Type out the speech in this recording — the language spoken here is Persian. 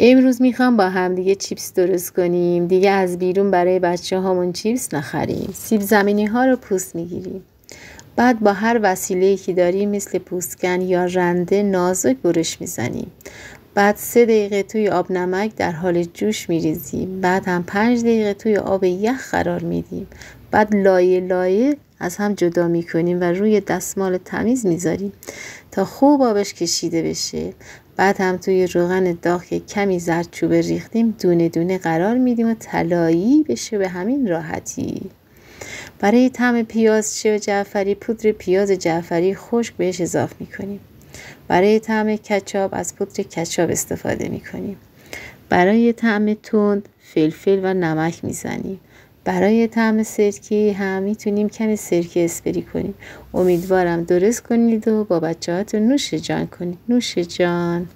امروز میخوام با هم دیگه چیپس درست کنیم. دیگه از بیرون برای بچه هامون چیپس نخریم. سیب زمینی ها رو پوست میگیریم. بعد با هر وسیله‌ای که داریم مثل پوستکن یا رنده نازک برش میزنیم. بعد 3 دقیقه توی آب نمک در حال جوش میریزیم. بعد هم 5 دقیقه توی آب یخ قرار میدیم. بعد لایه لایه از هم جدا میکنیم و روی دستمال تمیز میذاریم تا خوب آبش کشیده بشه. بعد هم توی روغن داغ که کمی زردچوبه ریختیم دونه دونه قرار میدیم و طلایی بشه به همین راحتی. برای طعم پیاز جعفری پودر پیاز جعفری خشک بهش اضافه میکنیم. برای طعم کچاپ از پودر کچاپ استفاده میکنیم. برای طعم تند فلفل و نمک میزنیم. برای طعم سرکه هم میتونیم کمی سرکه اسپری کنیم. امیدوارم درست کنید و با بچه‌هاتون نوش جان کنید. نوش جان.